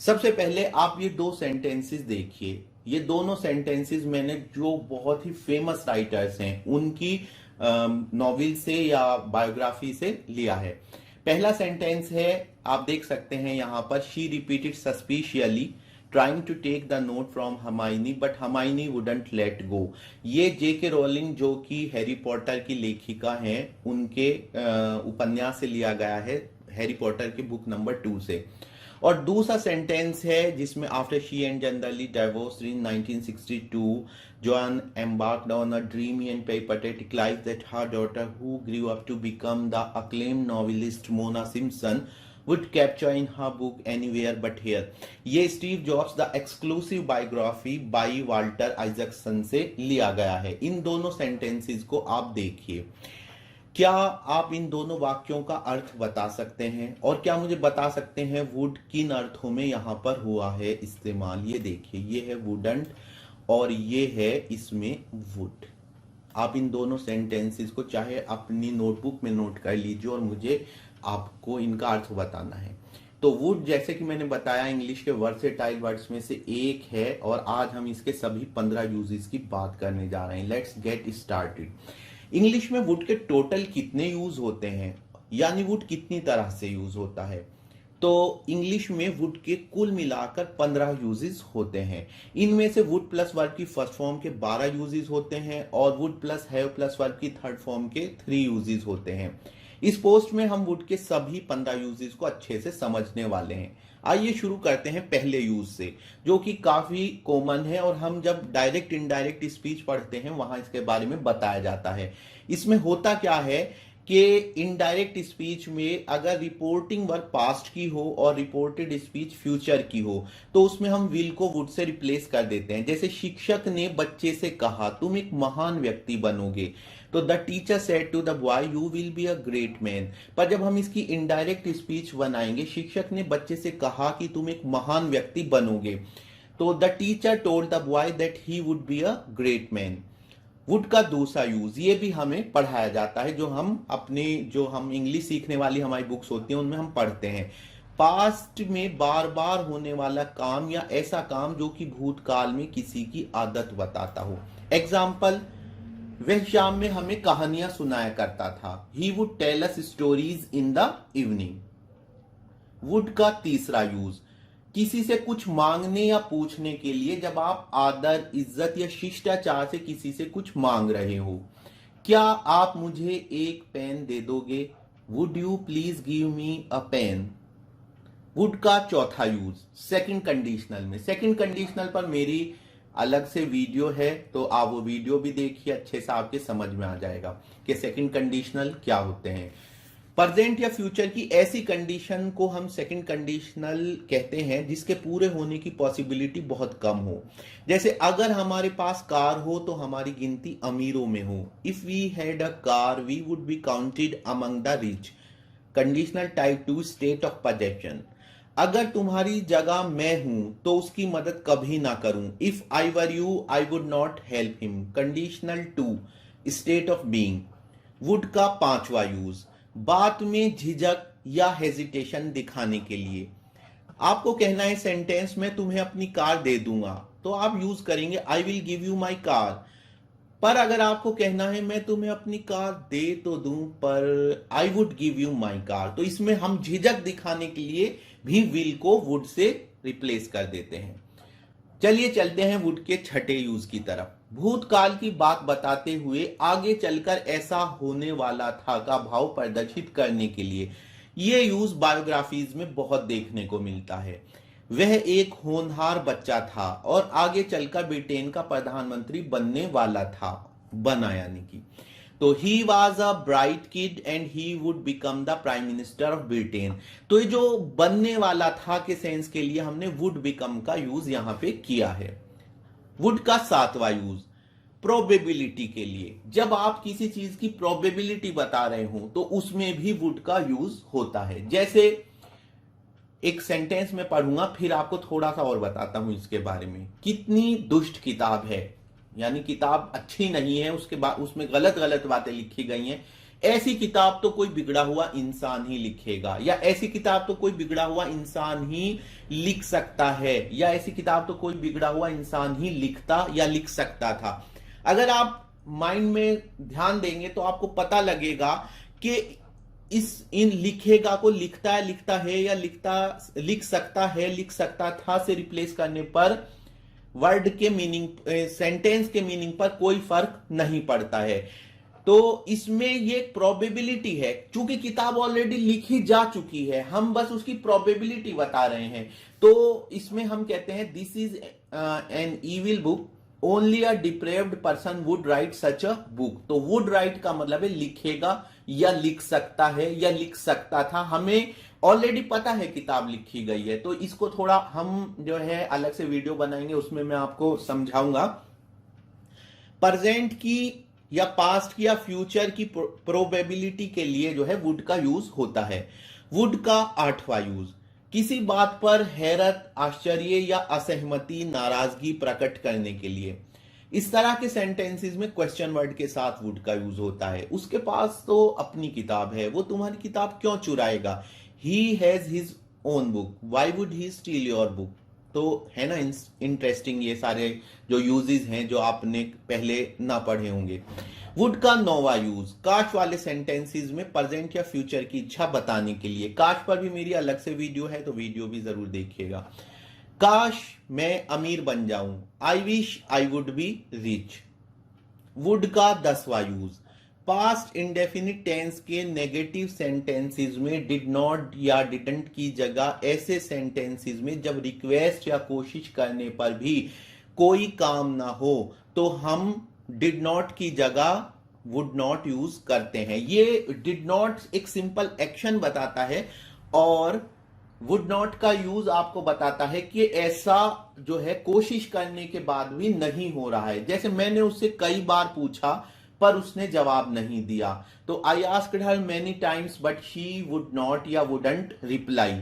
सबसे पहले आप ये दो सेंटेंसेस देखिए। ये दोनों सेंटेंसेस मैंने जो बहुत ही फेमस राइटर्स हैं उनकी नॉवेल से या बायोग्राफी से लिया है। पहला सेंटेंस है, आप देख सकते हैं यहां पर, she repeated suspiciously trying to take the note from Hermione but Hermione wouldn't let go. ये जेके रोलिंग जो कि हैरी पॉटर की लेखिका हैं उनके उपन्यास से लिया गया है, हैरी पॉटर के बुक नंबर 2 से। और दूसरा सेंटेंस है जिसमें after she and generally divorced in 1962 Joan embarked on a dreamy and peripatetic life that her daughter, who grew up to become the acclaimed novelist Mona Simpson, would capture in her book Anywhere But Here। ये Steve Jobs the exclusive biography by Walter Isaacson से लिया गया है। इन दोनों sentences को आप देखिए। क्या आप इन दोनों वाक्यों का अर्थ बता सकते हैं और क्या मुझे बता सकते हैं वुड किन अर्थों में यहां पर हुआ है इस्तेमाल? ये देखिए, ये है वुडंट और ये है इसमें वुड। आप इन दोनों सेंटेंसेस को चाहे अपनी नोटबुक में नोट कर लीजिए और मुझे आपको इनका अर्थ बताना है। तो वुड, जैसे कि मैंने बताया, इंग्लिश के वर्सेटाइल वर्ड्स में से एक है और आज हम इसके सभी 15 यूजेस की बात करने जा रहे हैं। Let's get started. इंग्लिश में वुड के टोटल कितने यूज होते हैं, यानी वुड कितनी तरह से यूज होता है? तो इंग्लिश में वुड के कुल मिलाकर 15 यूजेस होते हैं। इनमें से वुड प्लस वर्ब की फर्स्ट फॉर्म के 12 यूजेस होते हैं और would plus have plus verb की थर्ड फॉर्म के 3 यूजेस होते हैं। इस पोस्ट में हम वुड के सभी 15 यूजेस को अच्छे से समझने वाले हैं। आइए शुरू करते हैं पहले यूज से, जो कि काफी कॉमन है और हम जब डायरेक्ट इनडायरेक्ट स्पीच पढ़ते हैं वहां इसके बारे में बताया जाता है। इसमें होता क्या है कि इनडायरेक्ट स्पीच में अगर रिपोर्टिंग वर्ब पास्ट की हो और रिपोर्टेड स्पीच फ्यूचर की हो तो उसमें हम विल को वुड से रिप्लेस कर देते हैं। जैसे शिक्षक ने बच्चे से कहा तुम एक महान व्यक्ति बनोगे, तो the teacher said to the boy you will be a great man. पर जब हम इसकी इनडायरेक्ट स्पीच बनाएंगे, शिक्षक ने बच्चे से कहा कि तुम एक महान व्यक्ति बनोगे, तो the teacher told the boy that he would be a great man. Would का दूसरा यूज, ये भी हमें पढ़ाया जाता है, जो हम इंग्लिश सीखने वाली हमारी बुक्स होती हैं उनमें हम पढ़ते हैं। पास्ट में बार बार होने वाला काम या ऐसा काम जो कि भूतकाल में किसी की आदत बताता हो। एग्जाम्पल, वह शाम में हमें कहानियां सुनाया करता था। He would tell us stories in the evening. Would का तीसरा यूज, किसी से कुछ मांगने या पूछने के लिए, जब आप आदर, इज्जत या शिष्टाचार से किसी से कुछ मांग रहे हो। क्या आप मुझे एक पेन दे दोगे? Would you please give me a pen. Would का चौथा यूज, सेकंड कंडीशनल में। सेकंड कंडीशनल पर मेरी अलग से वीडियो है, तो आप वो वीडियो भी देखिए, अच्छे से आपके समझ में आ जाएगा कि सेकंड कंडीशनल क्या होते हैं। प्रेजेंट या फ्यूचर की ऐसी कंडीशन को हम सेकंड कंडीशनल कहते हैं जिसके पूरे होने की पॉसिबिलिटी बहुत कम हो। जैसे अगर हमारे पास कार हो तो हमारी गिनती अमीरों में हो। If we had a car we would be counted among the rich. Conditional type 2, state of possession. अगर तुम्हारी जगह मैं हूं तो उसकी मदद कभी ना करूं। If I were you I would not help him. Conditional 2, state of being. Would का पांचवा यूज, बात में झिझक या हेजिटेशन दिखाने के लिए। आपको कहना है सेंटेंस में तुम्हें अपनी कार दे दूंगा, तो आप यूज करेंगे I will give you my car. पर अगर आपको कहना है मैं तुम्हें अपनी कार दे तो दूं पर I would give you my car, तो इसमें हम झिझक दिखाने के लिए भी विल को वुड से रिप्लेस कर देते हैं। चलिए चलते हैं वुड के छठे यूज की तरफ। भूतकाल की बात बताते हुए आगे चलकर ऐसा होने वाला था का भाव प्रदर्शित करने के लिए यह यूज बायोग्राफीज में बहुत देखने को मिलता है। वह एक होनहार बच्चा था और आगे चलकर ब्रिटेन का प्रधानमंत्री बनने वाला था, बना यानी कि। तो he was a bright kid and he would become the prime minister of Britain. तो ये जो बनने वाला था के सेंस के लिए हमने वुड बिकम का यूज यहां पे किया है। वुड का सातवां यूज, प्रोबेबिलिटी के लिए। जब आप किसी चीज की प्रोबेबिलिटी बता रहे हो तो उसमें भी वुड का यूज होता है। जैसे एक सेंटेंस में पढ़ूंगा, फिर आपको थोड़ा सा और बताता हूं इसके बारे में। कितनी दुष्ट किताब है, यानी किताब अच्छी नहीं है, उसके बाद उसमें गलत गलत बातें लिखी गई हैं। ऐसी किताब तो कोई बिगड़ा हुआ इंसान ही लिखेगा, या ऐसी किताब तो कोई बिगड़ा हुआ इंसान ही लिख सकता है, या ऐसी किताब तो कोई बिगड़ा हुआ इंसान ही लिखता या लिख सकता था। अगर आप माइंड में ध्यान देंगे तो आपको पता लगेगा कि इन लिखेगा को लिखता है या लिख सकता था से रिप्लेस करने पर वर्ड के मीनिंग, सेंटेंस के मीनिंग पर कोई फर्क नहीं पड़ता है। तो इसमें ये प्रोबेबिलिटी है, क्योंकि किताब ऑलरेडी लिखी जा चुकी है, हम बस उसकी प्रोबेबिलिटी बता रहे हैं। तो इसमें हम कहते हैं this is an evil book, only a deprived person would write such a book. तो वुड राइट का मतलब है लिखेगा या लिख सकता है या लिख सकता था। हमें ऑलरेडी पता है किताब लिखी गई है, तो इसको थोड़ा हम जो है अलग से वीडियो बनाएंगे, उसमें मैं आपको समझाऊंगा। प्रेजेंट की या पास्ट की या फ्यूचर की प्रोबेबिलिटी के लिए जो है वुड का यूज होता है। वुड का 8वां यूज, किसी बात पर हैरत, आश्चर्य या असहमति, नाराजगी प्रकट करने के लिए। इस तरह के सेंटेंसेस में क्वेश्चन वर्ड के साथ वुड का यूज होता है। उसके पास तो अपनी किताब है, वो तुम्हारी किताब क्यों चुराएगा? He has his own book, why would he steal your book? तो है ना इंटरेस्टिंग, ये सारे जो यूजेस हैं जो आपने पहले ना पढ़े होंगे। वुड का 9वां यूज, काश वाले सेंटेंसेस में प्रेजेंट या फ्यूचर की इच्छा बताने के लिए। काश पर भी मेरी अलग से वीडियो है, तो वीडियो भी जरूर देखिएगा। काश मैं अमीर बन जाऊं, I wish I would be rich. Would का 10वां यूज, पास्ट इंडेफिनिट टेंस के नेगेटिव सेंटेंसेस में डिड नॉट या डिडंट की जगह ऐसे सेंटेंसेस में जब रिक्वेस्ट या कोशिश करने पर भी कोई काम ना हो तो हम डिड नॉट की जगह वुड नॉट यूज करते हैं। ये डिड नॉट एक सिंपल एक्शन बताता है और वुड नॉट का यूज आपको बताता है कि ऐसा जो है कोशिश करने के बाद भी नहीं हो रहा है। जैसे मैंने उससे कई बार पूछा पर उसने जवाब नहीं दिया, तो I asked her many times but she would not या वुडंट रिप्लाई।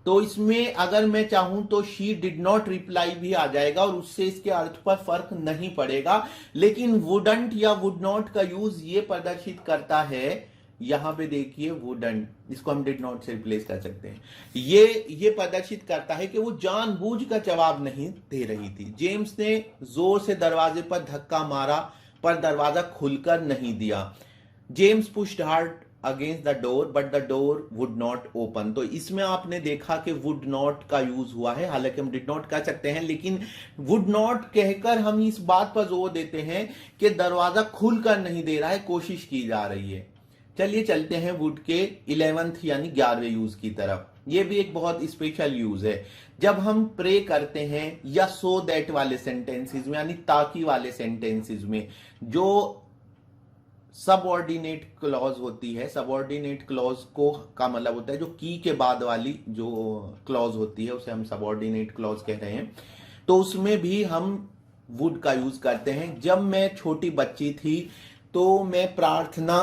तो इसमें अगर मैं चाहूं तो शी डिड नॉट रिप्लाई भी आ जाएगा और उससे इसके अर्थ पर फर्क नहीं पड़ेगा। लेकिन वुडंट या वुड नॉट का यूज ये प्रदर्शित करता है, यहां पे देखिए वुडंट, इसको हम डिड नॉट से रिप्लेस कर सकते हैं। ये प्रदर्शित करता है कि वो जानबूझकर जवाब नहीं दे रही थी। जेम्स ने जोर से दरवाजे पर धक्का मारा पर दरवाजा खुलकर नहीं दिया। James pushed hard against the door but the door would not open. तो इसमें आपने देखा कि वुड नॉट का यूज हुआ है, हालांकि हम डिड नॉट कह सकते हैं, लेकिन वुड नॉट कहकर हम इस बात पर जोर देते हैं कि दरवाजा खुलकर नहीं दे रहा है, कोशिश की जा रही है। चलिए चलते हैं वुड के 11th यानी 11वें यूज की तरफ। ये भी एक बहुत स्पेशल यूज है। जब हम प्रे करते हैं या सो दैट वाले सेंटेंसेस में यानी ताकि वाले सेंटेंसेस में जो सबऑर्डिनेट क्लॉज होती है, सबऑर्डिनेट क्लॉज को का मतलब होता है जो की के बाद वाली जो क्लॉज होती है उसे हम सबऑर्डिनेट क्लॉज कह रहे हैं। तो उसमें भी हम वुड का यूज करते हैं। जब मैं छोटी बच्ची थी तो मैं प्रार्थना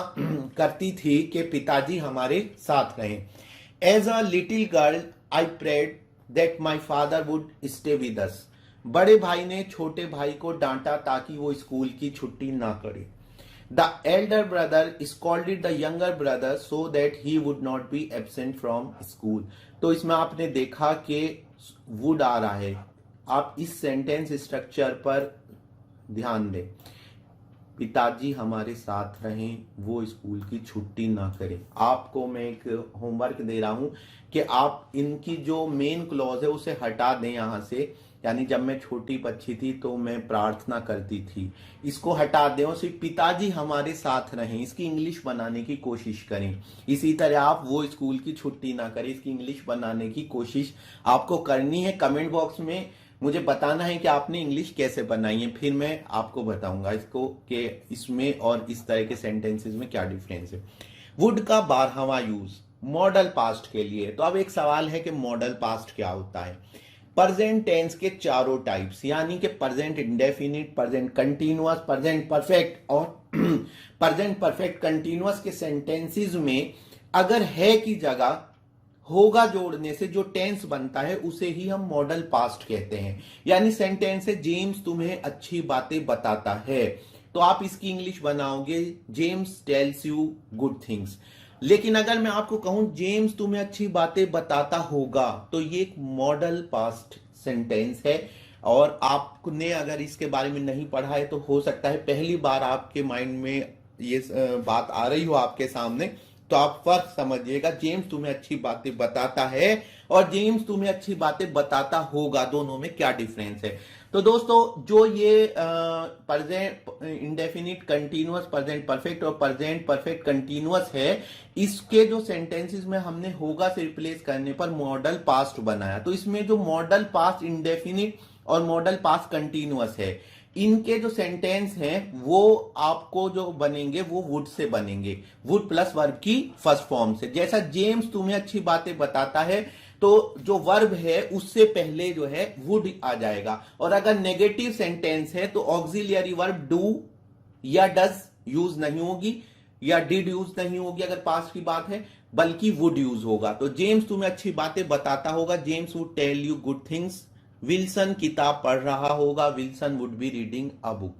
करती थी कि पिताजी हमारे साथ रहें। As a little girl I prayed that my father would stay with us. बड़े भाई ने छोटे भाई को डांटा ताकि वो स्कूल की छुट्टी ना करे। The Elder brother scolded the younger brother so that he would not be absent from school. तो इसमें आपने देखा कि वुड आ रहा है। आप इस सेंटेंस स्ट्रक्चर पर ध्यान दें। पिताजी हमारे साथ रहें, वो स्कूल की छुट्टी ना करें। आपको मैं एक होमवर्क दे रहा हूं कि आप इनकी जो मेन क्लॉज है उसे हटा दें यहां से। यानी जब मैं छोटी बच्ची थी तो मैं प्रार्थना करती थी, इसको हटा दें और सिर्फ पिताजी हमारे साथ रहें, इसकी इंग्लिश बनाने की कोशिश करें। इसी तरह आप वो स्कूल की छुट्टी ना करें, इसकी इंग्लिश बनाने की कोशिश आपको करनी है। कमेंट बॉक्स में मुझे बताना है कि आपने इंग्लिश कैसे बनाई है, फिर मैं आपको बताऊंगा इसको कि इसमें और इस तरह के सेंटेंसेस में क्या डिफरेंस है। वुड का 12वां यूज मॉडल पास्ट के लिए। तो अब एक सवाल है कि मॉडल पास्ट क्या होता है। प्रेजेंट टेंस के चारों टाइप्स यानी कि present indefinite, present continuous, present perfect और प्रेजेंट परफेक्ट कंटीन्यूअस के सेंटेंसेस में अगर है की जगह होगा जोड़ने से जो टेंस बनता है उसे ही हम मॉडल पास्ट कहते हैं। यानी सेंटेंस है जेम्स तुम्हें अच्छी बातें बताता है, तो आप इसकी इंग्लिश बनाओगे James tells you good things. लेकिन अगर मैं आपको कहूं जेम्स तुम्हें अच्छी बातें बताता होगा, तो ये एक मॉडल पास्ट सेंटेंस है। और आपने अगर इसके बारे में नहीं पढ़ा है तो हो सकता है पहली बार आपके माइंड में ये बात आ रही हो आपके सामने, तो आप फर्क समझिएगा। जेम्स तुम्हें अच्छी बातें बताता है और जेम्स तुम्हें अच्छी बातें बताता होगा, दोनों में क्या डिफरेंस है। तो दोस्तों जो ये present indefinite continuous present perfect और प्रेजेंट परफेक्ट कंटीन्यूअस है, इसके जो सेंटेंसेस में हमने होगा से रिप्लेस करने पर मॉडल पास्ट बनाया। तो इसमें जो मॉडल पास्ट इंडेफिनिट और मॉडल पास्ट कंटीन्यूअस है, इनके जो सेंटेंस हैं वो आपको जो बनेंगे वो वुड से बनेंगे, वुड प्लस वर्ब की फर्स्ट फॉर्म से। जैसा जेम्स तुम्हें अच्छी बातें बताता है, तो जो वर्ब है उससे पहले जो है वुड आ जाएगा। और अगर नेगेटिव सेंटेंस है तो ऑक्सिलियरी वर्ब डू या डज यूज नहीं होगी या डिड यूज नहीं होगी अगर पास्ट की बात है, बल्कि वुड यूज होगा। तो जेम्स तुम्हें अच्छी बातें बताता होगा, James would tell you good things. Wilson किताब पढ़ रहा होगा, Wilson would be reading a book.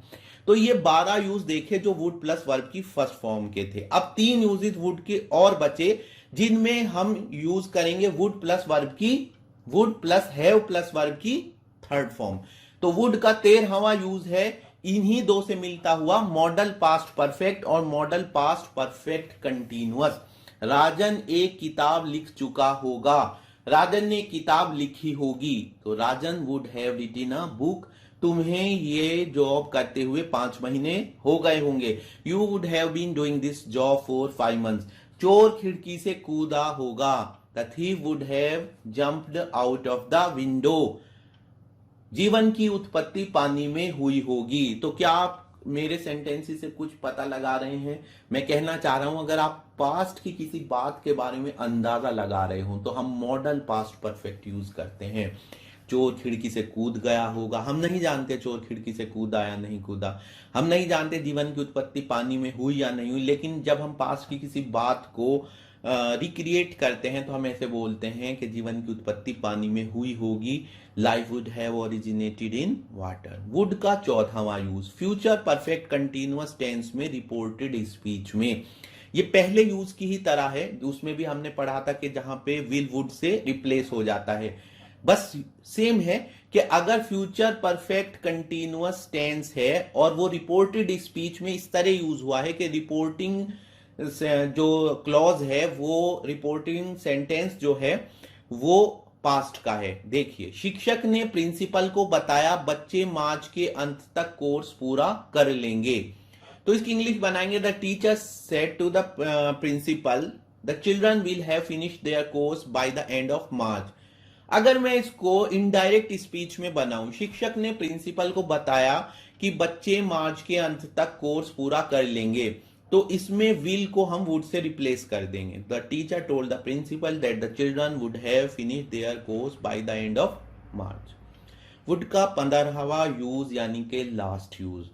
तो ये 12 यूज देखे जो वुड प्लस वर्ब की फर्स्ट फॉर्म के थे। अब 3 यूजेस वुड के और बचे, जिनमें हम यूज करेंगे वुड प्लस वर्ब की, would plus have plus verb की थर्ड फॉर्म। तो वुड का 13वां यूज है इन्हीं दो से मिलता हुआ मॉडल पास्ट परफेक्ट और मॉडल पास्ट परफेक्ट कंटीन्यूअस। राजन एक किताब लिख चुका होगा, राजन ने किताब लिखी होगी, तो Rajan would have written a book. तुम्हें ये जॉब करते हुए 5 महीने हो गए होंगे, you would have been doing this job for 5 months। चोर खिड़की से कूदा होगा, the thief would have jumped out of the window. जीवन की उत्पत्ति पानी में हुई होगी। तो क्या आप मेरे सेंटेंसेस से कुछ पता लगा रहे हैं? मैं कहना चाह रहा हूं अगर आप पास्ट की किसी बात के बारे में अंदाजा लगा रहे हो तो हम मॉडल पास्ट परफेक्ट यूज करते हैं। चोर खिड़की से कूद गया होगा, हम नहीं जानते चोर खिड़की से कूदा या नहीं कूदा, हम नहीं जानते जीवन की उत्पत्ति पानी में हुई या नहीं हुई, लेकिन जब हम पास्ट की किसी बात को रिक्रिएट करते हैं तो हम ऐसे बोलते हैं कि जीवन की उत्पत्ति पानी में हुई होगी। Life would have originated in water. Would का 4वां use future perfect continuous tense में रिपोर्टेड स्पीच में, ये पहले यूज की ही तरह है, उसमें भी हमने पढ़ा था कि जहां पे विल वुड से रिप्लेस हो जाता है। बस सेम है कि अगर फ्यूचर परफेक्ट कंटीन्यूअस टेंस है और वो रिपोर्टेड स्पीच में इस तरह यूज हुआ है कि रिपोर्टिंग जो क्लॉज है वो रिपोर्टिंग सेंटेंस जो है वो पास्ट का है। देखिए, शिक्षक ने प्रिंसिपल को बताया बच्चे मार्च के अंत तक कोर्स पूरा कर लेंगे। तो इसकी इंग्लिश बनाएंगे, the teacher said to the principal the children will have finished their course by the end of March. अगर मैं इसको इनडायरेक्ट स्पीच में बनाऊं, शिक्षक ने प्रिंसिपल को बताया कि बच्चे मार्च के अंत तक कोर्स पूरा कर लेंगे, तो इसमें विल को हम वुड से रिप्लेस कर देंगे। The teacher told the principal that the children would have finished their course by the end of March. Would का 15वां यूज यानी कि लास्ट यूज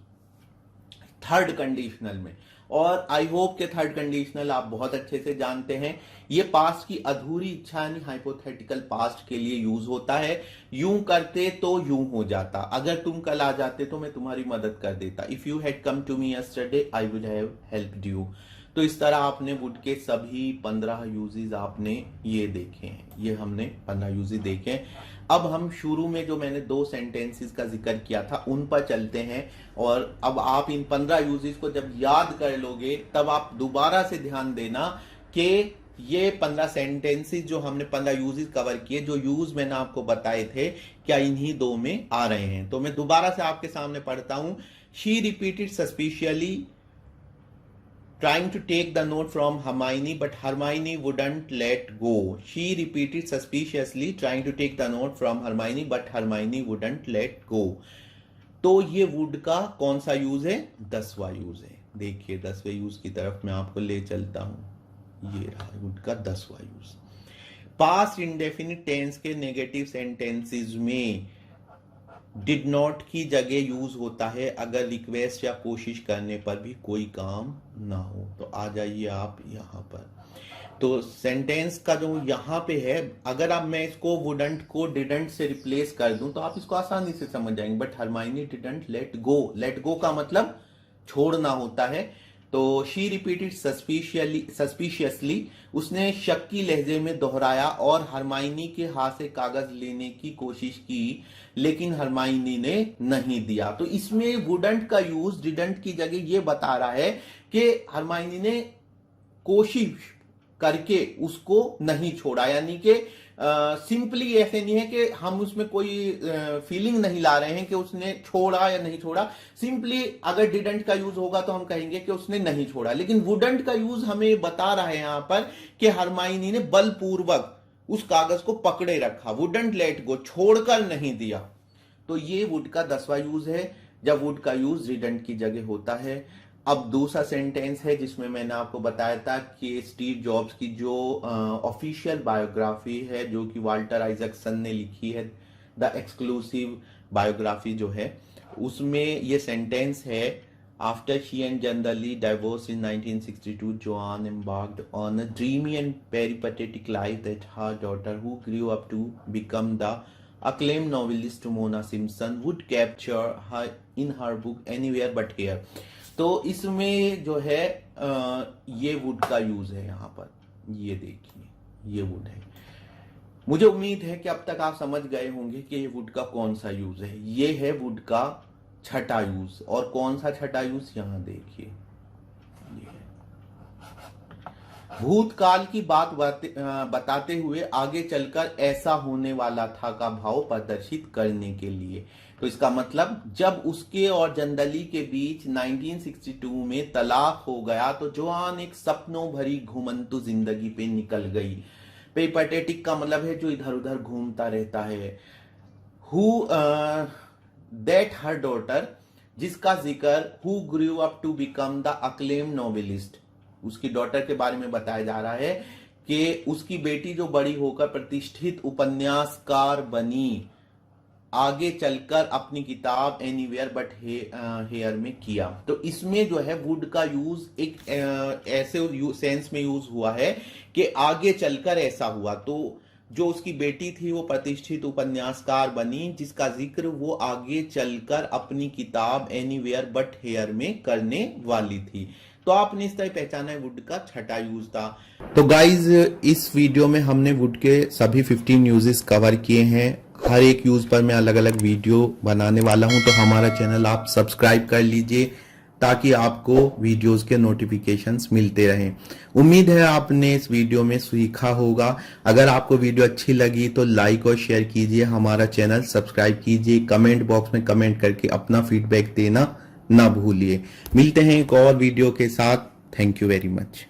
थर्ड कंडीशनल में, और आई होप के थर्ड कंडीशनल आप बहुत अच्छे से जानते हैं। ये पास्ट की अधूरी इच्छा यानी हाइपोथेटिकल पास्ट के लिए यूज होता है। यूं करते तो यूं हो जाता, अगर तुम कल आ जाते तो मैं तुम्हारी मदद कर देता। If you had come to me yesterday I would have helped you. तो इस तरह आपने वुड के सभी 15 यूजेस आपने ये देखे हैं, ये हमने 15 यूजेस देखे हैं। अब हम शुरू में जो मैंने 2 सेंटेंसेस का जिक्र किया था उन पर चलते हैं, और अब आप इन 15 यूजेस को जब याद कर लोगे तब आप दोबारा से ध्यान देना कि ये 15 सेंटेंसेस जो हमने 15 यूजेस कवर किए, जो यूज मैंने आपको बताए थे, क्या इन्हीं 2 में आ रहे हैं। तो मैं दोबारा से आपके सामने पढ़ता हूं। She repeated suspiciously trying to take the note from Hermione, but Hermione wouldn't let go. She repeated suspiciously, trying to take the note from Hermione, but Hermione wouldn't let go. तो ये would का कौन सा use है? 10वां use है। देखिए 10वें use की तरफ मैं आपको ले चलता हूं। ये रहा would का 10वां यूज। पास्ट इंडेफिनिट टेंस के नेगेटिव सेंटेंसेस में डिड नॉट की जगह यूज होता है अगर रिक्वेस्ट या कोशिश करने पर भी कोई काम ना हो। तो आ जाइए आप यहां पर। तो सेंटेंस का जो यहां पे है, अगर अब मैं इसको वुडंट को डिडंट से रिप्लेस कर दूं तो आप इसको आसानी से समझ जाएंगे। But Hermione didn't let go. Let go का मतलब छोड़ना होता है। तो शी रिपीटेड सस्पिशियसली, उसने शक की लहजे में दोहराया और हरमाइनी के हाथ से कागज लेने की कोशिश की, लेकिन हरमाइनी ने नहीं दिया। तो इसमें वुडंट का यूज डिडंट की जगह ये बता रहा है कि हरमाइनी ने कोशिश करके उसको नहीं छोड़ा, यानी कि सिंपली ऐसे नहीं है कि हम उसमें कोई फीलिंग नहीं ला रहे हैं कि उसने छोड़ा या नहीं छोड़ा। सिंपली अगर डिडंट का यूज होगा तो हम कहेंगे कि उसने नहीं छोड़ा, लेकिन वुडंट का यूज हमें बता रहा है यहां पर कि हरमाइनी ने बलपूर्वक उस कागज को पकड़े रखा, वुडंट लेट गो, छोड़कर नहीं दिया। तो ये वुड का 10वां यूज है जब वुड का यूज डिडंट की जगह होता है। अब दूसरा सेंटेंस है जिसमें मैंने आपको बताया था कि स्टीव जॉब्स की जो ऑफिशियल बायोग्राफी है, जो कि वाल्टर आइजकसन ने लिखी है, द एक्सक्लूसिव बायोग्राफी जो है, उसमें ये सेंटेंस है, after she and generally divorce in 1962, Joan embarked on a dreamy and peripatetic life that her daughter, who grew up to become the acclaimed novelist Mona Simpson, would capture her in her book Anywhere But Here। तो इसमें जो है ये would का use है यहां पर, ये देखिए ये वुड है। मुझे उम्मीद है कि अब तक आप समझ गए होंगे कि ये वुड का कौन सा यूज है। ये है वुड का छठा यूज। और कौन सा छठा यूज, यहां देखिए, ये है भूतकाल की बात बताते हुए आगे चलकर ऐसा होने वाला था का भाव प्रदर्शित करने के लिए। तो इसका मतलब जब उसके और जनदली के बीच 1962 में तलाक हो गया तो जोआन एक सपनों भरी घुमंतु जिंदगी पे निकल गई। पेपटेटिक का मतलब है जो इधर उधर घूमता रहता है। हु दैट हर डॉटर, जिसका जिक्र who grew up to become the acclaim novelist, उसकी डॉटर के बारे में बताया जा रहा है कि उसकी बेटी जो बड़ी होकर प्रतिष्ठित उपन्यासकार बनी, आगे चलकर अपनी किताब एनीवेयर बट हेयर में किया। तो इसमें जो है वुड का यूज एक ऐसे सेंस में यूज हुआ है कि आगे चलकर ऐसा हुआ। तो जो उसकी बेटी थी वो प्रतिष्ठित उपन्यासकार बनी, जिसका जिक्र वो आगे चलकर अपनी किताब एनीवेयर बट हेयर में करने वाली थी। तो आपने इस तरह पहचाना है वुड का छठा यूज था। तो गाइज इस वीडियो में हमने वुड के सभी 15 यूजेस कवर किए हैं। हर एक यूज पर मैं अलग अलग वीडियो बनाने वाला हूं, तो हमारा चैनल आप सब्सक्राइब कर लीजिए ताकि आपको वीडियोस के नोटिफिकेशंस मिलते रहें। उम्मीद है आपने इस वीडियो में सीखा होगा। अगर आपको वीडियो अच्छी लगी तो लाइक और शेयर कीजिए, हमारा चैनल सब्सक्राइब कीजिए, कमेंट बॉक्स में कमेंट करके अपना फीडबैक देना ना भूलिए। मिलते हैं एक और वीडियो के साथ। Thank you very much.